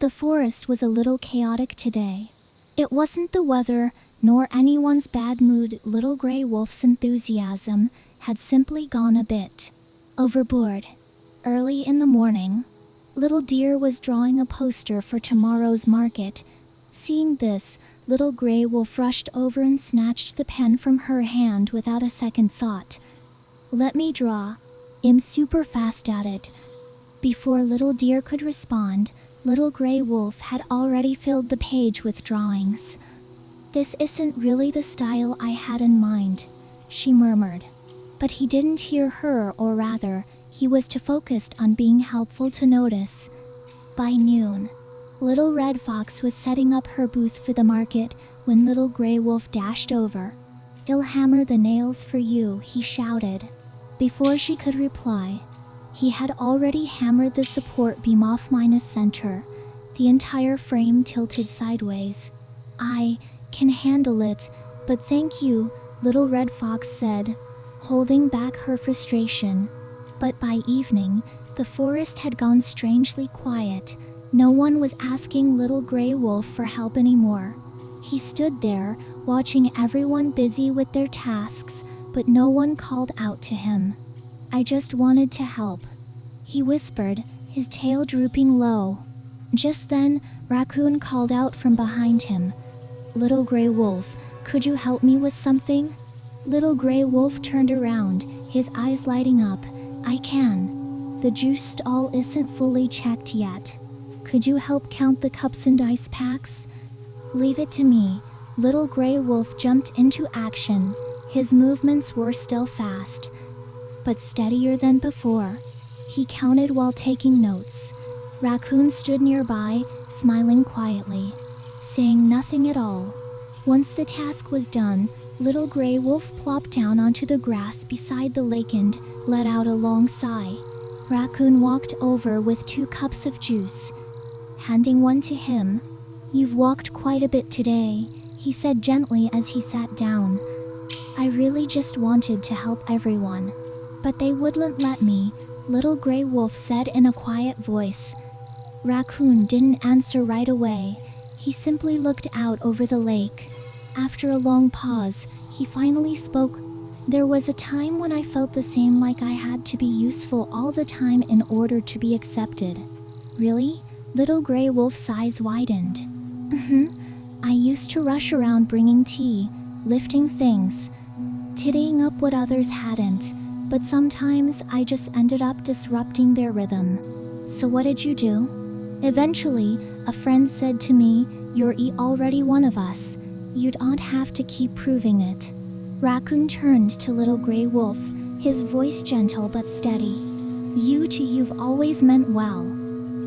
The forest was a little chaotic today. It wasn't the weather, nor anyone's bad mood. Little Grey Wolf's enthusiasm had simply gone a bit overboard. Early in the morning, Little Deer was drawing a poster for tomorrow's market. Seeing this, Little Grey Wolf rushed over and snatched the pen from her hand without a second thought. "Let me draw. I'm super fast at it." Before Little Deer could respond, Little Grey Wolf had already filled the page with drawings. "This isn't really the style I had in mind," she murmured. But he didn't hear her, or rather, he was too focused on being helpful to notice. By noon, Little Red Fox was setting up her booth for the market when Little Grey Wolf dashed over. "I'll hammer the nails for you," he shouted. Before she could reply, he had already hammered the support beam off center. The entire frame tilted sideways. "I can handle it, but thank you," Little Red Fox said, holding back her frustration. But by evening, the forest had gone strangely quiet. No one was asking Little Grey Wolf for help anymore. He stood there, watching everyone busy with their tasks, but no one called out to him. "I just wanted to help," he whispered, his tail drooping low. Just then, Raccoon called out from behind him. "Little Grey Wolf, could you help me with something?" Little Grey Wolf turned around, his eyes lighting up. "I can. The juice stall isn't fully checked yet. Could you help count the cups and ice packs?" "Leave it to me." Little Grey Wolf jumped into action. His movements were still fast, but steadier than before. He counted while taking notes. Raccoon stood nearby, smiling quietly, saying nothing at all. Once the task was done, Little Grey Wolf plopped down onto the grass beside the lake and let out a long sigh. Raccoon walked over with 2 cups of juice, handing one to him. "You've walked quite a bit today," he said gently as he sat down. "I really just wanted to help everyone, but they wouldn't let me," Little Grey Wolf said in a quiet voice. Raccoon didn't answer right away. He simply looked out over the lake. After a long pause, he finally spoke. "There was a time when I felt the same, like I had to be useful all the time in order to be accepted." "Really?" Little Grey Wolf's eyes widened. "I used to rush around bringing tea, lifting things, tidying up what others hadn't, but sometimes I just ended up disrupting their rhythm." "So what did you do?" "Eventually, a friend said to me, 'You're already one of us. You don't have to keep proving it.'" Raccoon turned to Little Grey Wolf, his voice gentle but steady. You've always meant well,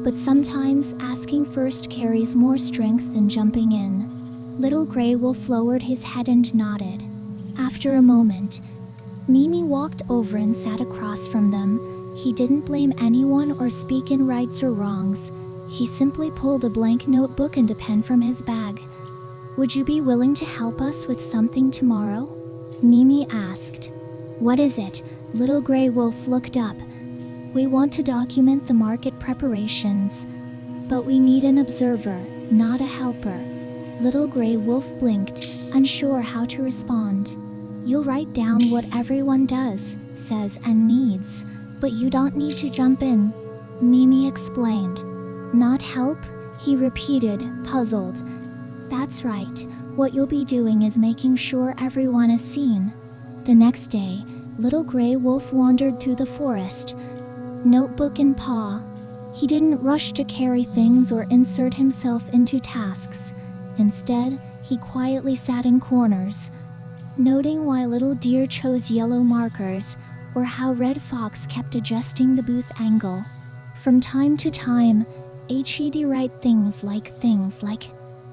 but sometimes asking first carries more strength than jumping in." Little Grey Wolf lowered his head and nodded. After a moment, Mimi walked over and sat across from them. He didn't blame anyone or speak in rights or wrongs. He simply pulled a blank notebook and a pen from his bag. "Would you be willing to help us with something tomorrow?" Mimi asked. "What is it?" Little Grey Wolf looked up. "We want to document the market preparations, but we need an observer, not a helper." Little Grey Wolf blinked, unsure how to respond. "You'll write down what everyone does, says, and needs, but you don't need to jump in," Mimi explained. "Not help?" he repeated, puzzled. "That's right. What you'll be doing is making sure everyone is seen." The next day, Little Grey Wolf wandered through the forest, notebook in paw. He didn't rush to carry things or insert himself into tasks. Instead, he quietly sat in corners, noting why Little Deer chose yellow markers, or how Red Fox kept adjusting the booth angle. From time to time, he'd write things like,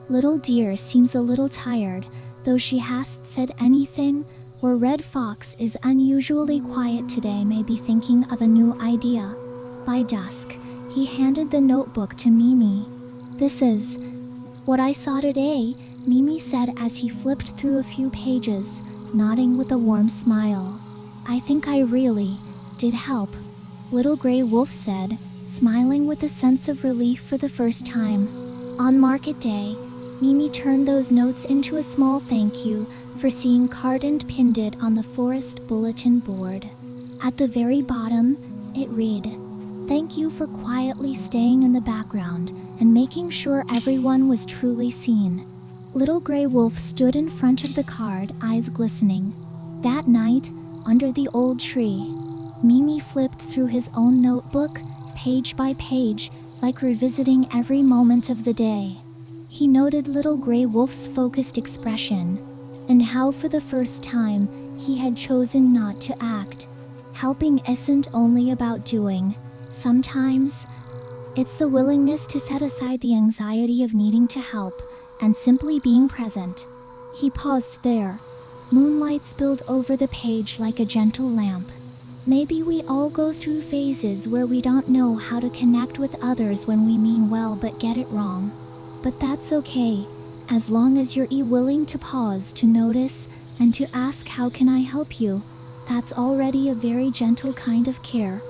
"Little Deer seems a little tired, though she hasn't said anything," or "Red Fox is unusually quiet today, maybe thinking of a new idea." By dusk, he handed the notebook to Mimi. "This is what I saw today," Mimi said as he flipped through a few pages, nodding with a warm smile. "I think I really did help," Little Grey Wolf said, smiling with a sense of relief for the first time. On market day, Mimi turned those notes into a small thank you for seeing card and pinned it on the forest bulletin board. At the very bottom, it read, "Thank you for quietly staying in the background and making sure everyone was truly seen." Little Gray Wolf stood in front of the card, eyes glistening. That night, under the old tree, Mimi flipped through his own notebook, page by page, like revisiting every moment of the day. He noted Little Gray Wolf's focused expression, and how for the first time he had chosen not to act. Helping isn't only about doing. Sometimes, it's the willingness to set aside the anxiety of needing to help and simply being present. He paused there. Moonlight spilled over the page like a gentle lamp. Maybe we all go through phases where we don't know how to connect with others when we mean well but get it wrong. But that's okay, as long as you're willing to pause to notice and to ask, how can I help you? That's already a very gentle kind of care.